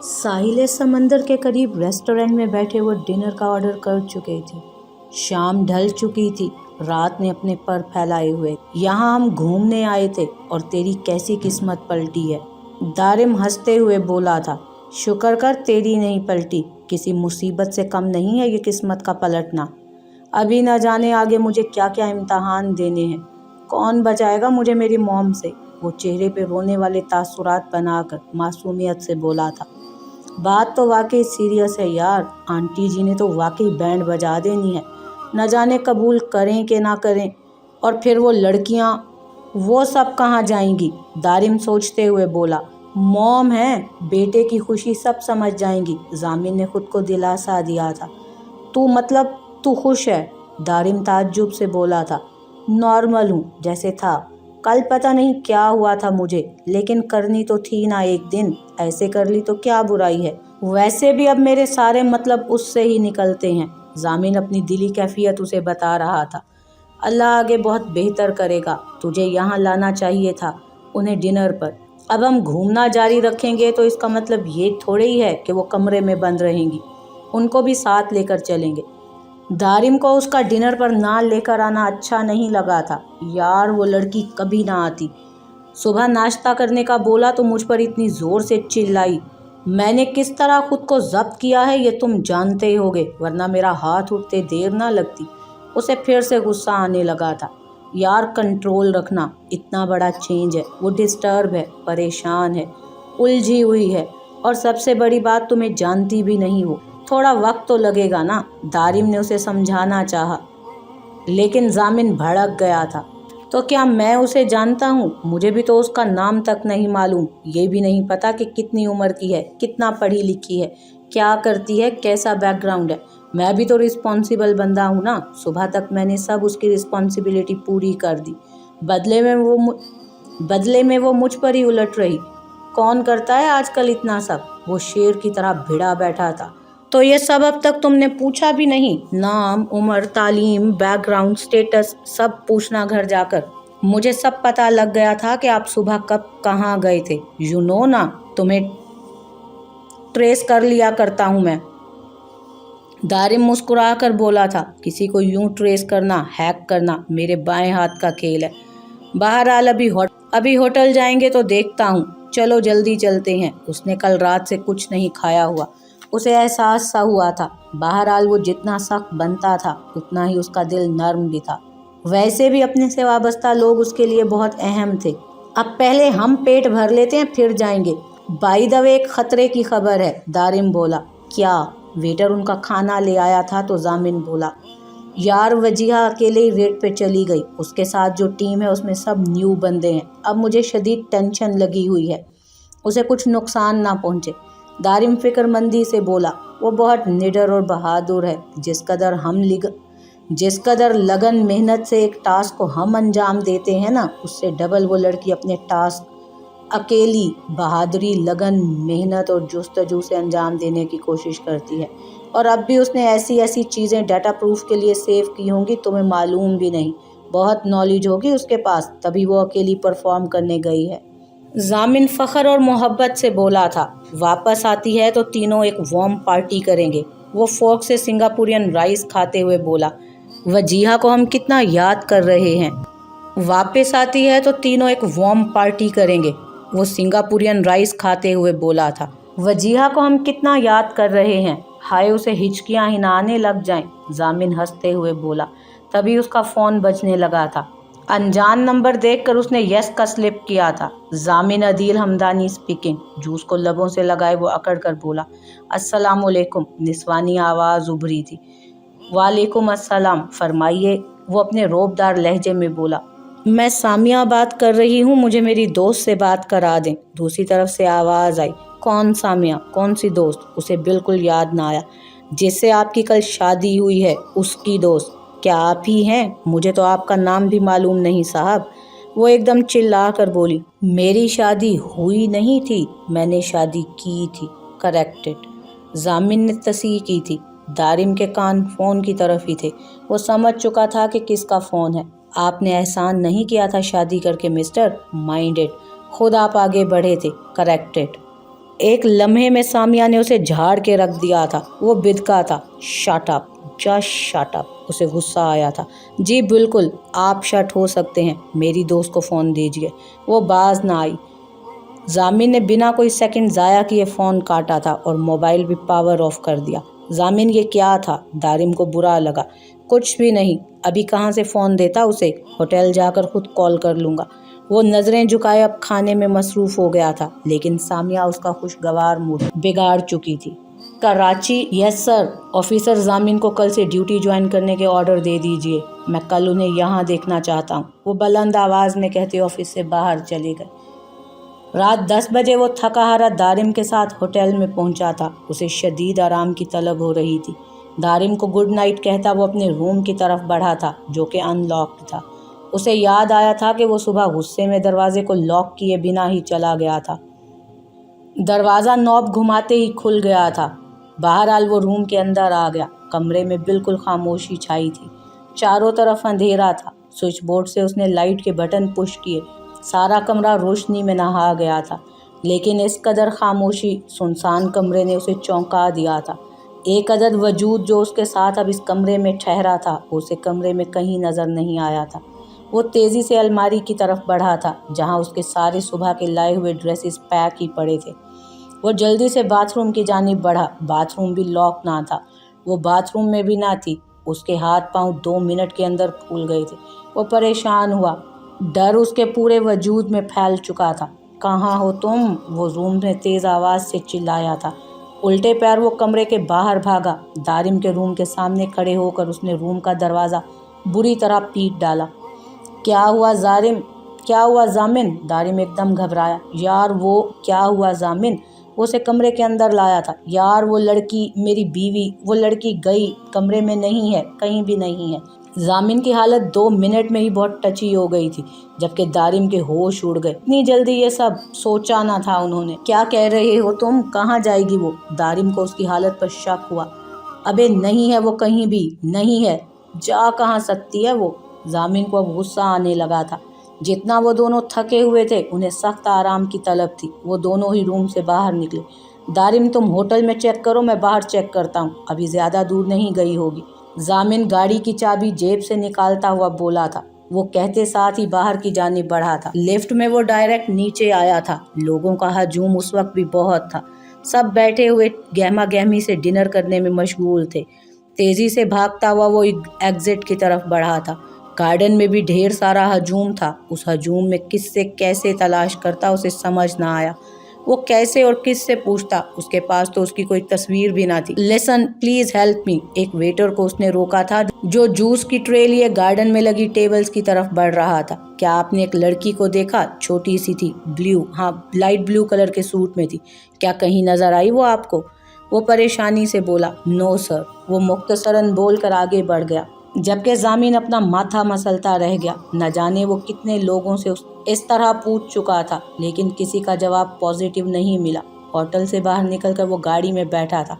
साहिल समंदर के करीब रेस्टोरेंट में बैठे वो डिनर का ऑर्डर कर चुके थे। शाम ढल चुकी थी, रात ने अपने पर फैलाए हुए। यहाँ हम घूमने आए थे और तेरी कैसी किस्मत पलटी है। दारिम हंसते हुए बोला था, शुक्र कर तेरी नहीं पलटी, किसी मुसीबत से कम नहीं है ये किस्मत का पलटना। अभी न जाने आगे मुझे क्या क्या इम्तहान देने हैं। कौन बचाएगा मुझे मेरी मॉम से। वो चेहरे पे रोने वाले तासुरात बनाकर मासूमियत से बोला था। बात तो वाकई सीरियस है यार, आंटी जी ने तो वाकई बैंड बजा देनी है। न जाने कबूल करें कि ना करें। और फिर वो लड़कियां, वो सब कहाँ जाएंगी। दारिम सोचते हुए बोला, मॉम है, बेटे की खुशी सब समझ जाएंगी। जामिन ने खुद को दिलासा दिया था। तू मतलब तू खुश है? दारिम ताज्जुब से बोला था। नॉर्मल हूँ, जैसे था। कल पता नहीं क्या हुआ था मुझे, लेकिन करनी तो थी ना एक दिन। ऐसे कर ली तो क्या बुराई है। वैसे भी अब मेरे सारे मतलब उससे ही निकलते हैं। जामिन अपनी दिली कैफियत उसे बता रहा था। अल्लाह आगे बहुत बेहतर करेगा। तुझे यहाँ लाना चाहिए था, उन्हें डिनर पर। अब हम घूमना जारी रखेंगे तो इसका मतलब ये थोड़े ही है कि वो कमरे में बंद रहेंगी। उनको भी साथ लेकर चलेंगे। दारिम को उसका डिनर पर ना लेकर आना अच्छा नहीं लगा था। यार वो लड़की कभी ना आती। सुबह नाश्ता करने का बोला तो मुझ पर इतनी ज़ोर से चिल्लाई। मैंने किस तरह खुद को जब्त किया है ये तुम जानते ही होगे, वरना मेरा हाथ उठते देर ना लगती। उसे फिर से गुस्सा आने लगा था। यार कंट्रोल रखना, इतना बड़ा चेंज है। वो डिस्टर्ब है, परेशान है, उलझी हुई है। और सबसे बड़ी बात, तुम्हें जानती भी नहीं हो। थोड़ा वक्त तो लगेगा ना। दारिम ने उसे समझाना चाहा, लेकिन जामिन भड़क गया था। तो क्या मैं उसे जानता हूँ? मुझे भी तो उसका नाम तक नहीं मालूम। ये भी नहीं पता कि कितनी उम्र की है, कितना पढ़ी लिखी है, क्या करती है, कैसा बैकग्राउंड है। मैं भी तो रिस्पॉन्सिबल बंदा हूँ ना। सुबह तक मैंने सब उसकी रिस्पॉन्सिबिलिटी पूरी कर दी। बदले में वो मुझ पर ही उलट रही। कौन करता है आजकल इतना सब? वो शेर की तरह भिड़ा बैठा था। तो ये सब अब तक तुमने पूछा भी नहीं? नाम, उम्र, तालीम, बैकग्राउंड, स्टेटस सब पूछना घर जाकर। मुझे सब पता लग गया था कि आप सुबह कब कहाँ गए थे। यू नो ना, तुम्हें ट्रेस कर लिया करता हूँ मैं। दारिम मुस्कुरा कर बोला था। किसी को यूं ट्रेस करना, हैक करना मेरे बाएं हाथ का खेल है। बहरहाल अभी होटल जाएंगे तो देखता हूँ। चलो जल्दी चलते हैं। उसने कल रात से कुछ नहीं खाया हुआ। उसे एहसास सा हुआ था। बहरहाल वो जितना सख्त बनता था, उतना ही उसका दिल नर्म भी था। वैसे भी अपने से वाबस्ता लोग उसके लिए बहुत अहम थे। अब पहले हम पेट भर लेते हैं, फिर जाएंगे। बाय द वे, एक खतरे की खबर है, दारिम बोला। क्या? वेटर उनका खाना ले आया था तो जामिन बोला। यार वजीहा अकेले ही वेट पे चली गई। उसके साथ जो टीम है उसमें सब न्यू बंदे हैं। अब मुझे शदीद टेंशन लगी हुई है, उसे कुछ नुकसान ना पहुंचे। दारिम फिक्रमंदी से बोला। वो बहुत निडर और बहादुर है। जिस कदर लगन मेहनत से एक टास्क को हम अंजाम देते हैं ना, उससे डबल वो लड़की अपने टास्क अकेली बहादुरी, लगन, मेहनत और जुस्तजू से अंजाम देने की कोशिश करती है। और अब भी उसने ऐसी ऐसी चीज़ें डाटा प्रूफ के लिए सेव की होंगी, तुम्हें मालूम भी नहीं। बहुत नॉलेज होगी उसके पास, तभी वो अकेली परफॉर्म करने गई है। जामिन फ़ख्र और मोहब्बत से बोला था। वापस आती है तो तीनों एक वार्म पार्टी करेंगे। वो फोक से सिंगापुरियन राइस खाते हुए बोला। वजीहा को हम कितना याद कर रहे हैं। वापस आती है तो तीनों एक वार्म पार्टी करेंगे। वो सिंगापुरियन राइस खाते हुए बोला था। वजीहा को हम कितना याद कर रहे हैं। हाय उसे हिचकियाँ ही ना आने लग जाएं। जामिन हंसते हुए बोला। तभी उसका फ़ोन बजने लगा था। अनजान नंबर देखकर उसने यस का स्लिप किया था। जामिन अदील हमदानी स्पीकिंग। जूस को लबों से लगाए वो अकड़ कर बोला। अस्सलामुअलैकुम। निस्वानी आवाज़ उभरी थी। वालेकुम अस्सलाम, फरमाइए, वो अपने रोबदार लहजे में बोला। मैं सामिया बात कर रही हूँ, मुझे मेरी दोस्त से बात करा दें। दूसरी तरफ से आवाज़ आई। कौन सामिया? कौन सी दोस्त? उसे बिल्कुल याद ना आया। जिससे आपकी कल शादी हुई है, उसकी दोस्त। क्या आप ही हैं? मुझे तो आपका नाम भी मालूम नहीं साहब। वो एकदम चिल्ला कर बोली। मेरी शादी हुई नहीं थी, मैंने शादी की थी। करेक्टेड। जामिन ने तस्दीक की थी। दारिम के कान फ़ोन की तरफ ही थे। वो समझ चुका था कि किसका फ़ोन है। आपने एहसान नहीं किया था शादी करके मिस्टर। माइंडेड। खुद आप आगे बढ़े थे। करेक्टेड। ایک لمحے میں سامیہ نے اسے جھاڑ کے رکھ دیا تھا۔ وہ بدکا تھا۔ Shut up, just shut up. اسے غصہ آیا تھا۔ جی بالکل، آپ شٹ ہو سکتے ہیں، میری دوست کو فون دیجیے۔ وہ باز نہ آئی۔ ضامن نے بنا کوئی سیکنڈ ضائع کیے فون کاٹا تھا اور موبائل بھی پاور آف کر دیا۔ ضامن یہ کیا تھا؟ دارم کو برا لگا۔ کچھ بھی نہیں، ابھی کہاں سے فون دیتا اسے، ہوٹل جا کر خود کال کر لوں گا۔ وہ نظریں جھکائے اب کھانے میں مصروف ہو گیا تھا، لیکن سامیہ اس کا خوشگوار موڈ بگاڑ چکی تھی۔ کراچی؟ یس سر۔ آفیسر ضامن کو کل سے ڈیوٹی جوائن کرنے کے آرڈر دے دیجیے، میں کل انہیں یہاں دیکھنا چاہتا ہوں۔ وہ بلند آواز میں کہتے آفس سے باہر چلے گئے۔ رات 10 بجے وہ تھکا ہارا دارم کے ساتھ ہوٹل میں پہنچا تھا۔ اسے شدید آرام کی طلب ہو رہی تھی۔ دارم کو گڈ نائٹ کہتا وہ اپنے روم کی طرف بڑھا تھا، جو کہ ان لاکڈ تھا۔ اسے یاد آیا تھا کہ وہ صبح غصے میں دروازے کو لاک کیے بنا ہی چلا گیا تھا۔ دروازہ نوب گھماتے ہی کھل گیا تھا۔ بہرحال وہ روم کے اندر آ گیا۔ کمرے میں بالکل خاموشی چھائی تھی، چاروں طرف اندھیرا تھا۔ سوئچ بورڈ سے اس نے لائٹ کے بٹن پش کیے۔ سارا کمرہ روشنی میں نہا گیا تھا، لیکن اس قدر خاموشی سنسان کمرے نے اسے چونکا دیا تھا۔ ایک عدد وجود جو اس کے ساتھ اب اس کمرے میں ٹھہرا تھا، اسے کمرے میں کہیں نظر نہیں آیا تھا۔ وہ تیزی سے الماری کی طرف بڑھا تھا، جہاں اس کے سارے صبح کے لائے ہوئے ڈریسز پیک ہی پڑے تھے۔ وہ جلدی سے باتھ روم کی جانب بڑھا۔ باتھ روم بھی لاک نہ تھا۔ وہ باتھ روم میں بھی نہ تھی۔ اس کے ہاتھ پاؤں 2 منٹ کے اندر پھول گئے تھے۔ وہ پریشان ہوا۔ ڈر اس کے پورے وجود میں پھیل چکا تھا۔ کہاں ہو تم؟ وہ روم میں تیز آواز سے چلایا تھا۔ الٹے پیر وہ کمرے کے باہر بھاگا۔ دارم کے روم کے سامنے کھڑے ہو کر اس نے روم کا دروازہ بری طرح پیٹ ڈالا۔ کیا ہوا ضامن؟ کیا ہوا ضامن؟ دارم ایک دم گھبرایا۔ یار وہ کیا ہوا ضامن؟ وہ اسے کمرے کے اندر لایا تھا۔ یار وہ لڑکی، میری بیوی، وہ لڑکی گئی، کمرے میں نہیں ہے، کہیں بھی نہیں ہے۔ ضامن کی حالت 2 منٹ میں ہی بہت ٹچی ہو گئی تھی، جبکہ دارم کے ہوش اڑ گئے۔ اتنی جلدی یہ سب سوچا نہ تھا انہوں نے۔ کیا کہہ رہے ہو تم؟ کہاں جائے گی وہ؟ دارم کو اس کی حالت پر شک ہوا۔ ابے نہیں ہے وہ کہیں بھی نہیں ہے۔ جا کہاں سکتی ہے وہ؟ ضامن کو اب غصہ آنے لگا تھا۔ جتنا وہ دونوں تھکے ہوئے تھے، انہیں سخت آرام کی طلب تھی۔ وہ دونوں ہی روم سے باہر نکلے۔ دارم تم ہوٹل میں چیک کرو، میں باہر چیک کرتا ہوں، ابھی زیادہ دور نہیں گئی ہوگی۔ ضامن گاڑی کی چابی جیب سے نکالتا ہوا بولا تھا۔ وہ کہتے ساتھ ہی باہر کی جانب بڑھا تھا۔ لفٹ میں وہ ڈائریکٹ نیچے آیا تھا۔ لوگوں کا ہجوم اس وقت بھی بہت تھا۔ سب بیٹھے ہوئے گہما گہمی سے ڈنر کرنے میں مشغول تھے۔ تیزی سے بھاگتا ہوا وہ ایگزٹ کی طرف بڑھا تھا۔ گارڈن میں بھی ڈھیر سارا ہجوم تھا۔ اس ہجوم میں کس سے کیسے تلاش کرتا اسے سمجھ نہ آیا۔ وہ کیسے اور کس سے پوچھتا؟ اس کے پاس تو اس کی کوئی تصویر بھی نہ تھی۔ لسن پلیز ہیلپ می، ایک ویٹر کو اس نے روکا تھا جو جوس کی ٹرے لیے گارڈن میں لگی ٹیبلز کی طرف بڑھ رہا تھا۔ کیا آپ نے ایک لڑکی کو دیکھا؟ چھوٹی سی تھی، لائٹ بلو کلر کے سوٹ میں تھی۔ کیا کہیں نظر آئی وہ آپ کو؟ وہ پریشانی سے بولا۔ نو سر۔ وہ مختصراً بول کر آگے بڑھ گیا، جبکہ ضامن اپنا ماتھا مسلتا رہ گیا۔ نہ جانے وہ کتنے لوگوں سے اس طرح پوچھ چکا تھا، لیکن کسی کا جواب پازیٹیو نہیں ملا۔ ہوٹل سے باہر نکل کر وہ گاڑی میں بیٹھا تھا۔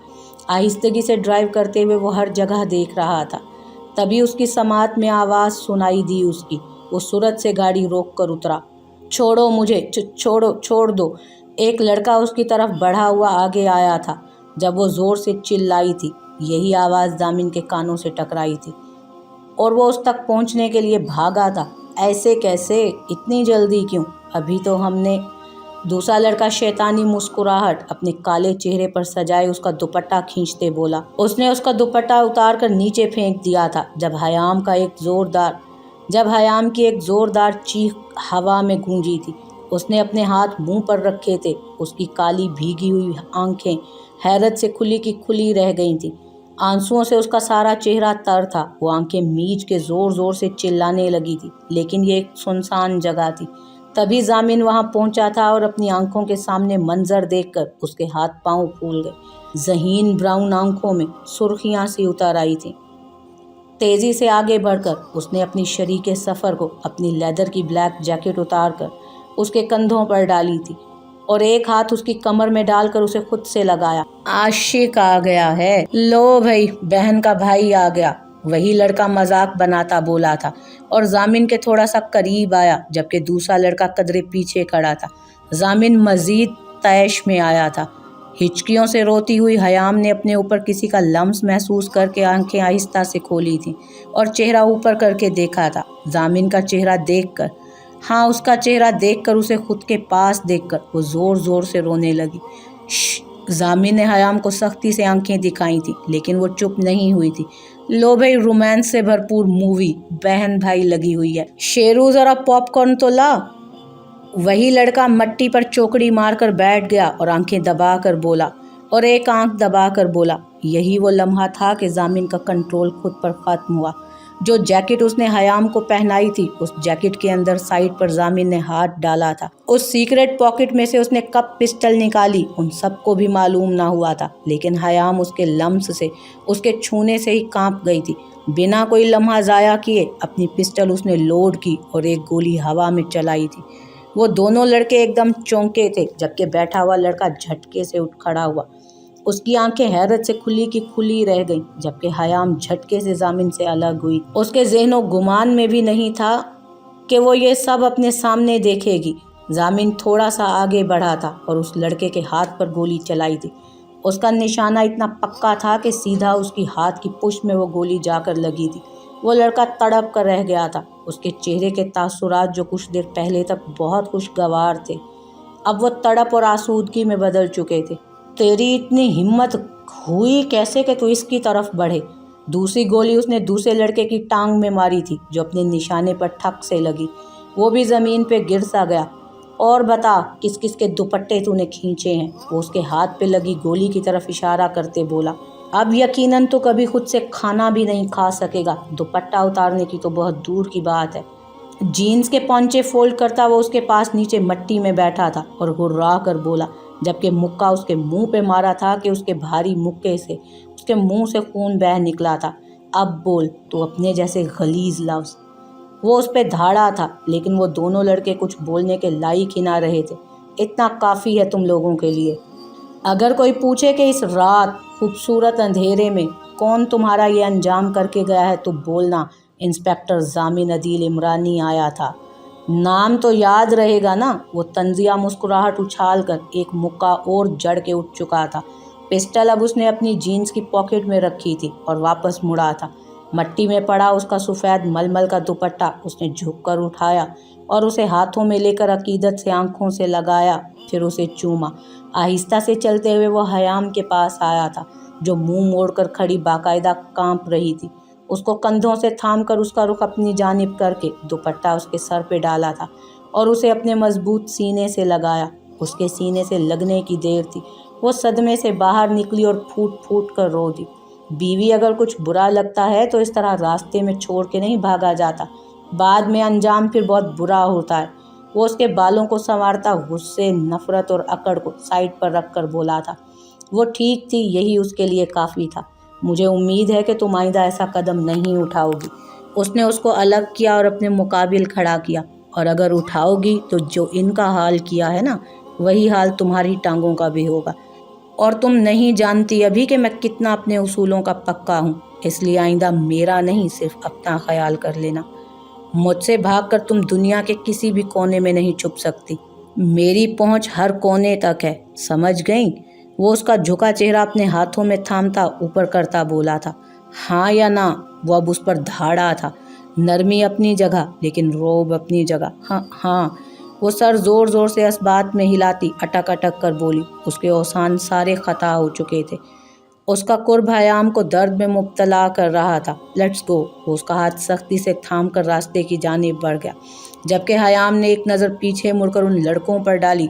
آہستگی سے ڈرائیو کرتے ہوئے وہ ہر جگہ دیکھ رہا تھا۔ تبھی اس کی سماعت میں آواز سنائی دی اس کی۔ وہ سرعت سے گاڑی روک کر اترا۔ چھوڑو مجھے، چھوڑ دو۔ ایک لڑکا اس کی طرف بڑھا ہوا آگے آیا تھا۔ جب وہ زور سے چلائی تھی، یہی آواز ضامن کے کانوں سے ٹکرائی تھی، اور وہ اس تک پہنچنے کے لیے بھاگا تھا۔ ایسے کیسے؟ اتنی جلدی کیوں؟ ابھی تو ہم نے… دوسرا لڑکا شیطانی مسکراہٹ اپنے کالے چہرے پر سجائے اس کا دوپٹہ کھینچتے بولا۔ اس نے اس کا دوپٹہ اتار کر نیچے پھینک دیا تھا جب حیام کی ایک زوردار چیخ ہوا میں گونجی تھی۔ اس نے اپنے ہاتھ منہ پر رکھے تھے۔ اس کی کالی بھیگی ہوئی آنکھیں حیرت سے کھلی کی کھلی رہ گئی تھیں۔ آنسوؤں سے اس کا سارا چہرہ تر تھا۔ وہ آنکھیں میچ کے زور زور سے چلانے لگی تھی، لیکن یہ ایک سنسان جگہ تھی۔ تبھی ضامن وہاں پہنچا تھا اور اپنی آنکھوں کے سامنے منظر دیکھ کر اس کے ہاتھ پاؤں پھول گئے۔ ذہین براؤن آنکھوں میں سرخیاں سی اتر آئی تھیں۔ تیزی سے آگے بڑھ کر اس نے اپنی شریک سفر کو اپنی لیدر کی بلیک جیکٹ اتار کر اس کے کندھوں پر ڈالی تھی اور ایک ہاتھ اس کی کمر میں ڈال کر اسے خود سے لگایا۔ عاشق آ گیا ہے، لو بھائی، بہن کا بھائی آ گیا، وہی لڑکا مذاق بناتا بولا تھا، اور ضامن کے تھوڑا سا قریب آیا، جبکہ دوسرا لڑکا قدرے پیچھے کھڑا تھا۔ ضامن مزید طیش میں آیا تھا۔ हिचकियों से रोती हुई हयाम ने अपने ऊपर किसी का लम्स महसूस करके आंखें आहिस्ता से खोली थीं और चेहरा ऊपर करके देखा था। जामिन का चेहरा देखकर, हाँ उसका चेहरा देखकर, उसे खुद के पास देखकर वो ज़ोर ज़ोर से रोने लगी। जामिन ने हयाम को सख्ती से आंखें दिखाई थी, लेकिन वो चुप नहीं हुई थी। लो भाई, रोमांस से भरपूर मूवी बहन भाई लगी हुई है। शेरू ज़रा पॉपकॉर्न तो ला। वही लड़का मट्टी पर चौकड़ी मारकर बैठ गया और आंखें दबाकर बोला, और एक आंख दबाकर बोला। यही वो लम्हा था कि जामिन का कंट्रोल खुद पर ख़त्म हुआ। जो जैकेट उसने हयाम को पहनाई थी, उस जैकेट के अंदर साइड पर जामिन ने हाथ डाला था। उस सीक्रेट पॉकेट में से उसने कब पिस्टल निकाली, उन सबको भी मालूम ना हुआ था, लेकिन हयाम उसके लम्स से, उसके छूने से ही कांप गई थी। बिना कोई लम्हा ज़ाया किए अपनी पिस्टल उसने लोड की और एक गोली हवा में चलाई थी। वो दोनों लड़के एकदम चौंके थे, जबकि बैठा हुआ लड़का झटके से उठ खड़ा हुआ। उसकी आंखें हैरत से खुली की खुली रह गईं, जबकि हयाम झटके से जामिन से अलग हुई। उसके ज़हनो गुमान में भी नहीं था कि वो ये सब अपने सामने देखेगी। जामिन थोड़ा सा आगे बढ़ा था और उस लड़के के हाथ पर गोली चलाई थी। उसका निशाना इतना पक्का था कि सीधा उसकी हाथ की पुष्ट में वो गोली जाकर लगी थी। वो लड़का तड़प कर रह गया था। उसके चेहरे के तासुरात, जो कुछ देर पहले तक बहुत खुशगवार थे, अब वो तड़प और आसूदगी में बदल चुके थे। तेरी इतनी हिम्मत हुई कैसे कि तू इसकी तरफ बढ़े? दूसरी गोली उसने दूसरे लड़के की टांग में मारी थी, जो अपने निशाने पर ठक से लगी। वो भी ज़मीन पे गिर सा गया। और बता, किस किस के दुपट्टे तूने खींचे हैं? वो उसके हाथ पे लगी गोली की तरफ इशारा करते बोला। अब यकीनन तो कभी खुद से खाना भी नहीं खा सकेगा, दुपट्टा उतारने की तो बहुत दूर की बात है। जीन्स के पौंचे फोल्ड करता वो उसके पास नीचे मट्टी में बैठा था और हुर्रा कर बोला, जबकि मुक्का उसके मुंह पे मारा था कि उसके भारी मुक्के से उसके मुंह से खून बह निकला था। अब बोल, तू अपने जैसे गलीज लफ्ज़। वो उस पे धाड़ा था, लेकिन वो दोनों लड़के कुछ बोलने के लायक ही ना रहे थे। इतना काफ़ी है तुम लोगों के लिए। अगर कोई पूछे कि इस रात खूबसूरत अंधेरे में कौन तुम्हारा ये अंजाम करके गया है, तो बोलना इंस्पेक्टर जामिन अदील इमरानी आया था। नाम तो याद रहेगा ना? वो तंजिया मुस्कुराहट उछाल कर एक मुक्का और जड़ के उठ चुका था। पिस्टल अब उसने अपनी जीन्स की पॉकेट में रखी थी और वापस मुड़ा था। मट्टी में पड़ा उसका सफ़ेद मलमल का दुपट्टा उसने झुककर उठाया और उसे हाथों में लेकर अकीदत से आंखों से लगाया, फिर उसे चूमा। आहिस्ता से चलते हुए वो हयाम के पास आया था, जो मुंह मोड़कर खड़ी बाकायदा कांप रही थी। उसको कंधों से थामकर उसका रुख अपनी जानिब करके दुपट्टा उसके सर पे डाला था और उसे अपने मजबूत सीने से लगाया। उसके सीने से लगने की देर थी, वो सदमे से बाहर निकली और फूट फूट कर रो दी। बीवी अगर कुछ बुरा लगता है तो इस तरह रास्ते में छोड़ के नहीं भागा जाता, बाद में अंजाम फिर बहुत बुरा होता है। वो उसके बालों को संवारता गुस्से, नफरत और अकड़ को साइड पर रख कर बोला था। वो ठीक थी, यही उसके लिए काफ़ी था। मुझे उम्मीद है कि तुम आइंदा ऐसा कदम नहीं उठाओगी। उसने उसको अलग किया और अपने मुकाबिल खड़ा किया। और अगर उठाओगी तो जो इनका हाल किया है ना, वही हाल तुम्हारी टांगों का भी होगा। और तुम नहीं जानती अभी कि मैं कितना अपने उसूलों का पक्का हूँ, इसलिए आइंदा मेरा नहीं सिर्फ अपना ख्याल कर लेना। मुझसे भागकर तुम दुनिया के किसी भी कोने में नहीं छुप सकती। मेरी पहुँच हर कोने तक है, समझ गई? वो उसका झुका चेहरा अपने हाथों में थामता ऊपर करता बोला था। हाँ या ना? वो अब उस पर धाड़ा था। नरमी अपनी जगह, लेकिन रौब अपनी जगह। हाँ हाँ, वो सर ज़ोर ज़ोर से इस बात में हिलाती अटक अटक कर बोली। उसके औसान सारे ख़ता हो चुके थे। उसका कुर्ब हयाम को दर्द में मुब्तला कर रहा था। Let's go. वो उसका हाथ सख्ती से थाम कर रास्ते की जानिब बढ़ गया, जबकि हयाम ने एक नज़र पीछे मुड़कर उन लड़कों पर डाली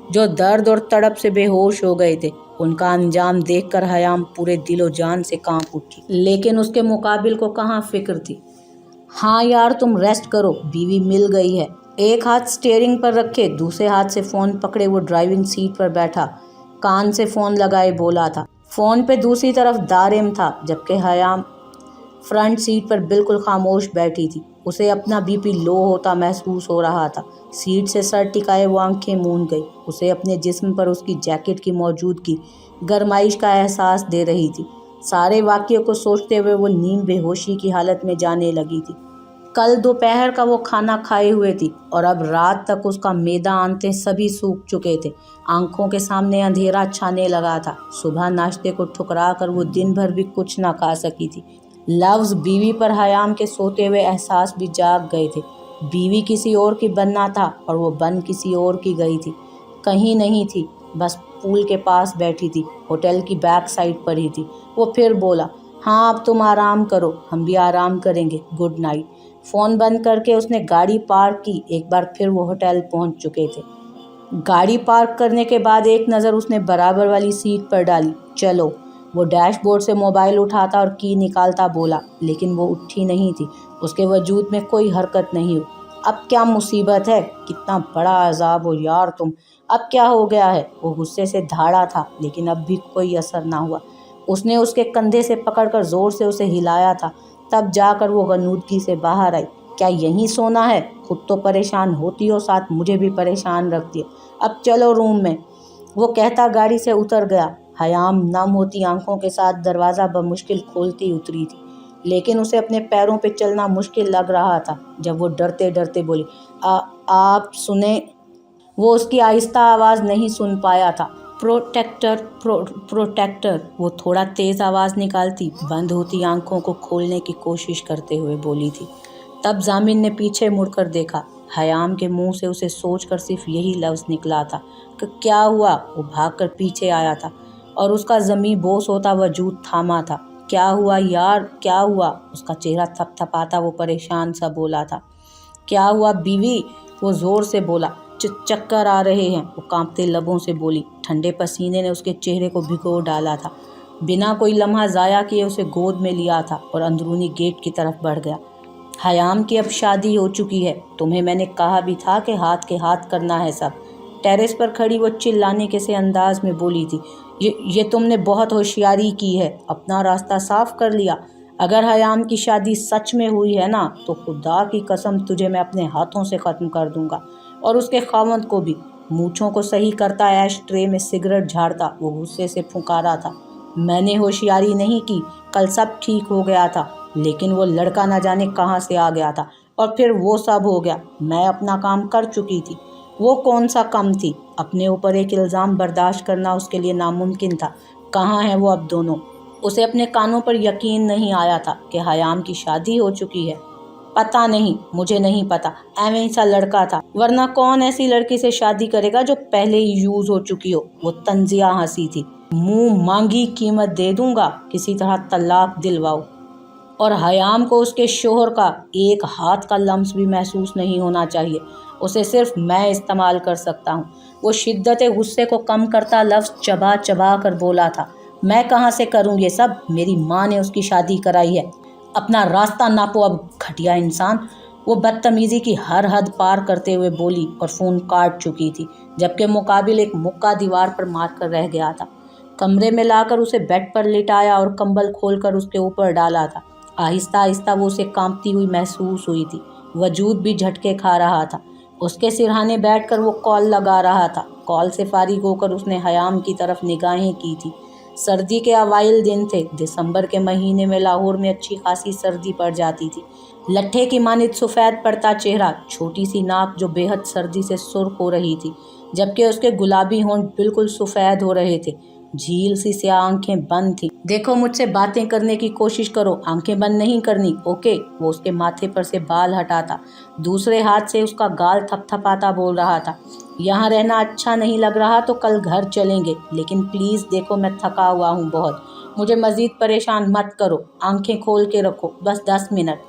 जो दर्द और तड़प से बेहोश हो गए थे। उनका अंजाम देखकर हयाम पूरे दिलो जान से कांप उठी, लेकिन उसके मुकाबिल को कहाँ फिक्र थी। हाँ यार, तुम रेस्ट करो, बीवी मिल गई है। एक हाथ स्टीयरिंग पर रखे, दूसरे हाथ से फ़ोन पकड़े वो ड्राइविंग सीट पर बैठा, कान से फ़ोन लगाए बोला था। फ़ोन पे दूसरी तरफ दारिम था, जबकि हयाम फ्रंट सीट पर बिल्कुल खामोश बैठी थी। उसे अपना बीपी लो होता महसूस हो रहा था। सीट से सर टिकाए वो आंखें मूंद गई। उसे अपने जिस्म पर उसकी जैकेट की मौजूदगी गरमाइश का एहसास दे रही थी। सारे वाक़ये को सोचते हुए वो नीम बेहोशी की हालत में जाने लगी थी। कल दोपहर का वो खाना खाए हुए थी और अब रात तक उसका मैदा आंते सभी सूख चुके थे। आंखों के सामने अंधेरा छाने लगा था। सुबह नाश्ते को ठुकरा कर वो दिन भर भी कुछ ना खा सकी थी। लफ्ज़ बीवी पर हयाम के सोते हुए एहसास भी जाग गए थे। बीवी किसी और की बनना था और वो बन किसी और की गई थी। कहीं नहीं थी, बस पूल के पास बैठी थी, होटल की बैक साइड पर ही थी। वो फिर बोला, हाँ अब तुम आराम करो, हम भी आराम करेंगे, गुड नाइट। फ़ोन बंद करके उसने गाड़ी पार्क की। एक बार फिर वो होटल पहुंच चुके थे। गाड़ी पार्क करने के बाद एक नज़र उसने बराबर वाली सीट पर डाली। चलो। वो डैशबोर्ड से मोबाइल उठाता और की निकालता बोला, लेकिन वो उठी नहीं थी। उसके वजूद में कोई हरकत नहीं हुई। अब क्या मुसीबत है? कितना बड़ा अजाब हो यार तुम। अब क्या हो गया है? वो गुस्से से धाड़ा था, लेकिन अब भी कोई असर ना हुआ। उसने उसके कंधे से पकड़कर ज़ोर से उसे हिलाया था। तब जाकर वो गनूदगी से बाहर आई। क्या यहीं सोना है? खुद तो परेशान होती हो, साथ मुझे भी परेशान रखती हो। अब चलो रूम में। वो कहता गाड़ी से उतर गया। हयाम नम होती आंखों के साथ दरवाज़ा बमुश्किल खोलती उतरी थी, लेकिन उसे अपने पैरों पे चलना मुश्किल लग रहा था। जब वो डरते डरते बोली, आप सुने? वो उसकी आहिस्ता आवाज़ नहीं सुन पाया था। प्रोटेक्टर। वो थोड़ा तेज़ आवाज़ निकालती, बंद होती आंखों को खोलने की कोशिश करते हुए बोली थी। तब जामिन ने पीछे मुड़कर देखा। हयाम के मुंह से उसे सोचकर सिर्फ यही लफ्ज़ निकला था कि क्या हुआ। वो भागकर पीछे आया था और उसका ज़मीं बोस होता वजूद थामा था। क्या हुआ यार, क्या हुआ? उसका चेहरा थपथपाता वो परेशान सा बोला था। क्या हुआ बीवी? वो ज़ोर से बोला। चक्कर आ रहे हैं, वो कांपते लबों से बोली। ठंडे पसीने ने उसके चेहरे को भिगो डाला था। बिना कोई लम्हा ज़ाया किए उसे गोद में लिया था और अंदरूनी गेट की तरफ बढ़ गया। हयाम की अब शादी हो चुकी है। तुम्हें मैंने कहा भी था कि हाथ के हाथ करना है सब। टेरेस पर खड़ी वो चिल्लाने के से अंदाज में बोली थी। ये तुमने बहुत होशियारी की है, अपना रास्ता साफ कर लिया। अगर हयाम की शादी सच में हुई है ना, तो खुदा की कसम तुझे मैं अपने हाथों से ख़त्म कर दूंगा, और उसके खावंद को भी। मूँछों को सही करता ऐश ट्रे में सिगरेट झाड़ता वो गुस्से से फुंकारा था। मैंने होशियारी नहीं की, कल सब ठीक हो गया था, लेकिन वो लड़का न जाने कहाँ से आ गया था और फिर वो सब हो गया। मैं अपना काम कर चुकी थी। वो कौन सा कम थी? अपने ऊपर एक इल्ज़ाम बर्दाश्त करना उसके लिए नामुमकिन था। कहाँ हैं वो अब दोनों? उसे अपने कानों पर यकीन नहीं आया था कि हयाम की शादी हो चुकी है। पता नहीं, मुझे नहीं पता, एवं सा लड़का था, वरना कौन ऐसी लड़की से शादी करेगा जो पहले ही यूज हो चुकी हो। वो तंजिया हंसी थी। मुंह मांगी कीमत दे दूंगा, किसी तरह तलाक दिलवाओ। और हयाम को उसके शोहर का एक हाथ का लम्स भी महसूस नहीं होना चाहिए। उसे सिर्फ मैं इस्तेमाल कर सकता हूँ। वो शिद्दत गुस्से को कम करता लफ्ज़ चबा चबा कर बोला था। मैं कहाँ से करूँ ये सब? मेरी माँ ने उसकी शादी कराई है। अपना रास्ता नापो अब, घटिया इंसान। वो बदतमीज़ी की हर हद पार करते हुए बोली और फ़ोन काट चुकी थी, जबकि मुकाबिल एक मुक्का दीवार पर मार कर रह गया था। कमरे में लाकर उसे बेड पर लिटाया और कंबल खोलकर उसके ऊपर डाला था। आहिस्ता आहिस्ता वो उसे कांपती हुई महसूस हुई थी। वजूद भी झटके खा रहा था। उसके सिरहाने बैठकर वो कॉल लगा रहा था। कॉल से फारिग होकर उसने हयाम की तरफ निगाहें की थी। सर्दी के अवाइल दिन थे। दिसंबर के महीने में लाहौर में अच्छी खासी सर्दी पड़ जाती थी। लट्ठे की मानित सफ़ेद पड़ता चेहरा, छोटी सी नाक जो बेहद सर्दी से सुर्ख हो रही थी, जबकि उसके गुलाबी होंठ बिल्कुल सफ़ेद हो रहे थे। झील सी स्याह आंखें बंद थी। देखो, मुझसे बातें करने की कोशिश करो, आंखें बंद नहीं करनी, ओके? वो उसके माथे पर से बाल हटाता, दूसरे हाथ से उसका गाल थपथपाता बोल रहा था। यहाँ रहना अच्छा नहीं लग रहा तो कल घर चलेंगे, लेकिन प्लीज़ देखो मैं थका हुआ हूँ बहुत। मुझे मज़ीद परेशान मत करो, आंखें खोल के रखो, बस 10 मिनट।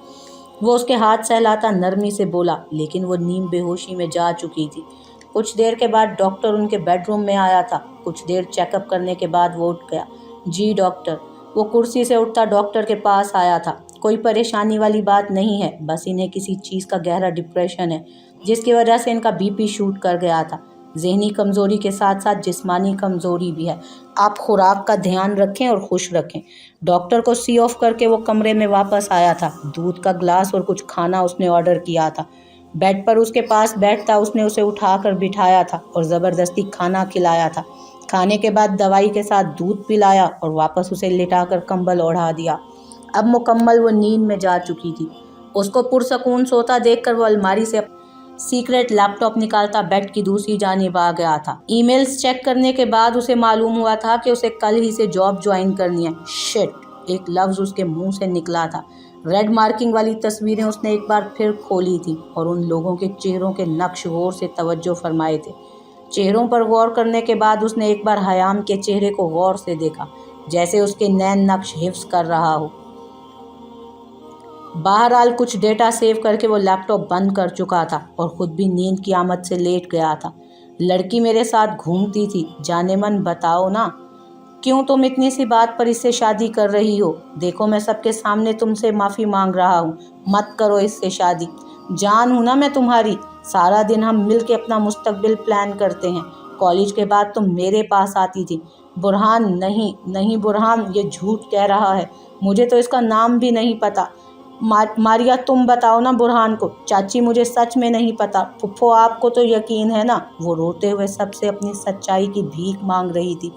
वो उसके हाथ सहलाता नरमी से बोला, लेकिन वो नीम बेहोशी में जा चुकी थी। कुछ देर के बाद डॉक्टर उनके बेडरूम में आया था। कुछ देर चेकअप करने के बाद वो उठ गया। जी डॉक्टर। वो कुर्सी से उठता डॉक्टर के पास आया था। कोई परेशानी वाली बात नहीं है, बस इन्हें किसी चीज़ का गहरा डिप्रेशन है, जिसकी वजह से इनका बीपी शूट कर गया था। ज़हनी कमज़ोरी के साथ साथ जिस्मानी कमज़ोरी भी है। आप खुराक का ध्यान रखें और खुश रखें। डॉक्टर को सी ऑफ करके वो कमरे में वापस आया था। दूध का ग्लास और कुछ खाना उसने ऑर्डर किया था। बेड पर उसके पास बैठता उसने उसे उठाकर बिठाया था और ज़बरदस्ती खाना खिलाया था। खाने के बाद दवाई के साथ दूध पिलाया और वापस उसे लिटाकर कंबल ओढ़ा दिया। अब मुकम्मल वो नींद में जा चुकी थी। उसको पुरसकून सोता देखकर वो अलमारी से सीक्रेट लैपटॉप निकालता बेड की दूसरी जानिब आ गया था। ईमेल्स चेक करने के बाद उसे मालूम हुआ था कि उसे कल ही से जॉब ज्वाइन करनी है। शिट, एक लफ्ज़ उसके मुंह से निकला था। रेड मार्किंग वाली तस्वीरें उसने एक बार फिर खोली थी और उन लोगों के चेहरों के नक्श गौर से तवज्जो फरमाए थे। चेहरों पर गौर करने के बाद उसने एक बार हयाम के चेहरे को गौर से देखा, जैसे उसके नैन नक्श हिफ्ज कर रहा हो। बहरहाल कुछ डेटा सेव करके वो लैपटॉप बंद कर चुका था और ख़ुद भी नींद की आमद से लेट गया था। लड़की मेरे साथ घूमती थी, जाने मन बताओ ना, क्यों तुम इतनी सी बात पर इससे शादी कर रही हो? देखो मैं सबके सामने तुमसे माफ़ी मांग रहा हूँ, मत करो इससे शादी। जान हूँ ना मैं तुम्हारी, सारा दिन हम मिल के अपना मुस्तकबिल प्लान करते हैं। कॉलेज के बाद तुम मेरे पास आती थी। बुरहान, नहीं बुरहान, ये झूठ कह रहा है, मुझे तो इसका नाम भी नहीं पता। मारिया तुम बताओ ना बुरहान को। चाची मुझे सच में नहीं पता। फुफ्फो आपको तो यकीन है ना? वो रोते हुए सबसे अपनी सच्चाई की भीख मांग रही थी।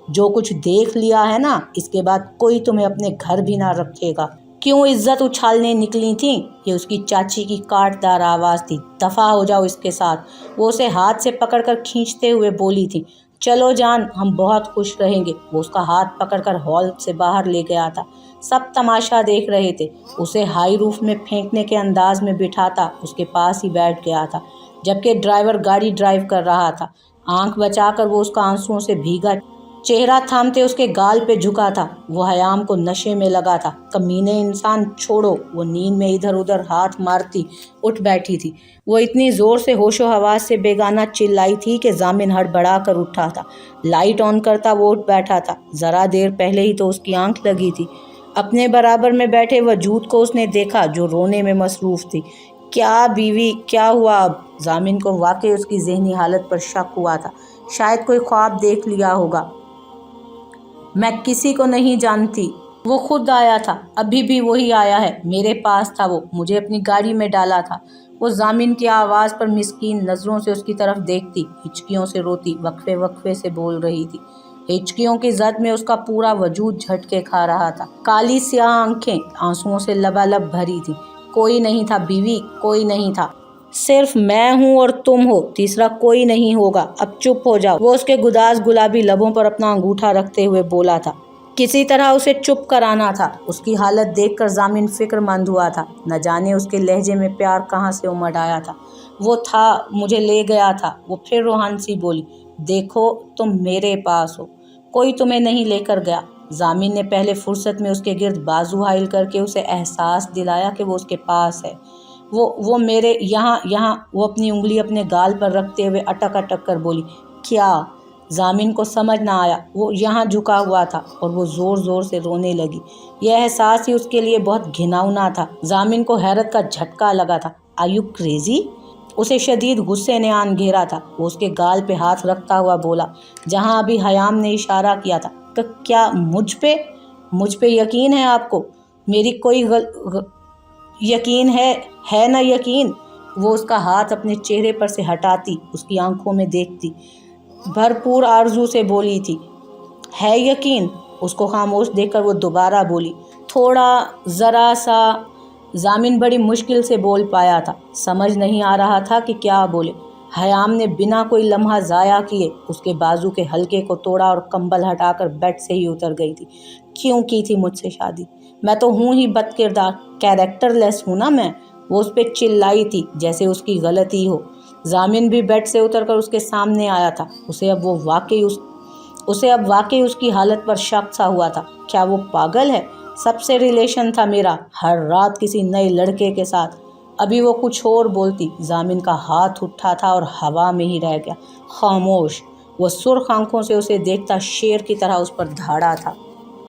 जो कुछ देख लिया है ना, इसके बाद कोई तुम्हें अपने घर भी ना रखेगा। क्यों इज्जत उछालने निकली थी? ये उसकी चाची की काटदार आवाज़ थी। दफ़ा हो जाओ इसके साथ। वो उसे हाथ से पकड़कर खींचते हुए बोली थी, चलो जान, हम बहुत खुश रहेंगे। वो उसका हाथ पकड़कर हॉल से बाहर ले गया था। सब तमाशा देख रहे थे। उसे हाई रूफ में फेंकने के अंदाज में बिठाता उसके पास ही बैठ गया था, जबकि ड्राइवर गाड़ी ड्राइव कर रहा था। आंख बचाकर वो उसका आंसुओं से भीगा चेहरा थामते उसके गाल पे झुका था। वो हयाम को नशे में लगा था। कमीने इंसान, छोड़ो। वो नींद में इधर उधर हाथ मारती उठ बैठी थी। वो इतनी ज़ोर से होशो हवास से बेगाना चिल्लाई थी कि जामिन हड़बड़ा कर उठा था। लाइट ऑन करता वो उठ बैठा था। ज़रा देर पहले ही तो उसकी आंख लगी थी। अपने बराबर में बैठे वजूद को उसने देखा जो रोने में मसरूफ़ थी। क्या बीवी, क्या हुआ अब? जामिन को वाकई उसकी ज़हनी हालत पर शक हुआ था। शायद कोई ख्वाब देख लिया होगा। मैं किसी को नहीं जानती। वो खुद आया था, अभी भी वही आया है। मेरे पास था वो, मुझे अपनी गाड़ी में डाला था। वो जामिन की आवाज़ पर मिस्कीन नज़रों से उसकी तरफ देखती, हिचकियों से रोती, वक्फे वक्फे से बोल रही थी। हिचकियों की जद में उसका पूरा वजूद झटके खा रहा था। काली स्याह आंखें आंसुओं से लबालब भरी थी। कोई नहीं था बीवी, कोई नहीं था। सिर्फ मैं हूँ और तुम हो, तीसरा कोई नहीं होगा। अब चुप हो जाओ। वो उसके गुदाज गुलाबी लबों पर अपना अंगूठा रखते हुए बोला था। किसी तरह उसे चुप कराना था। उसकी हालत देखकर जामिन फिक्रमंद हुआ था। न जाने उसके लहजे में प्यार कहाँ से उमड़ आया था। वो था, मुझे ले गया था। वो फिर रूहान सी बोली, देखो तुम मेरे पास हो, कोई तुम्हें नहीं लेकर गया। जामिन ने पहले फुर्सत में उसके गिर्द बाजू हाइल करके उसे एहसास दिलाया कि वो उसके पास है। वो मेरे यहाँ। वो अपनी उंगली अपने गाल पर रखते हुए अटक अटक कर बोली, क्या? जामिन को समझ ना आया। वो यहाँ झुका हुआ था और वो ज़ोर ज़ोर से रोने लगी। यह एहसास ही उसके लिए बहुत घिनौना था। जामिन को हैरत का झटका लगा था। Are you crazy? उसे शदीद गुस्से ने आन घेरा था। वो उसके गाल पे हाथ रखता हुआ बोला, जहाँ अभी हयाम ने इशारा किया था। तो क्या मुझ पे यकीन है आपको? मेरी कोई यकीन है ना यकीन? वो उसका हाथ अपने चेहरे पर से हटाती, उसकी आंखों में देखती, भरपूर आरजू से बोली थी, है यकीन? उसको खामोश देखकर वो दोबारा बोली, थोड़ा, ज़रा सा। जामिन बड़ी मुश्किल से बोल पाया था। समझ नहीं आ रहा था कि क्या बोले। हयाम ने बिना कोई लम्हा ज़ाया किए उसके बाजू के हल्के को तोड़ा और कंबल हटाकर बेड से ही उतर गई थी। क्यों की थी मुझसे शादी? मैं तो हूँ ही बदकिरदार, कैरेक्टरलेस हूँ ना मैं। वो उस पर चिल्लाई थी जैसे उसकी गलती हो। जामिन भी बेड से उतरकर उसके सामने आया था। उसे अब वाकई उसकी हालत पर शक सा हुआ था। क्या वो पागल है? सबसे रिलेशन था मेरा, हर रात किसी नए लड़के के साथ। अभी वो कुछ और बोलती, जामिन का हाथ उठा था और हवा में ही रह गया, खामोश। वो सुर्ख आंखों से उसे देखता शेर की तरह उस पर धाड़ा था।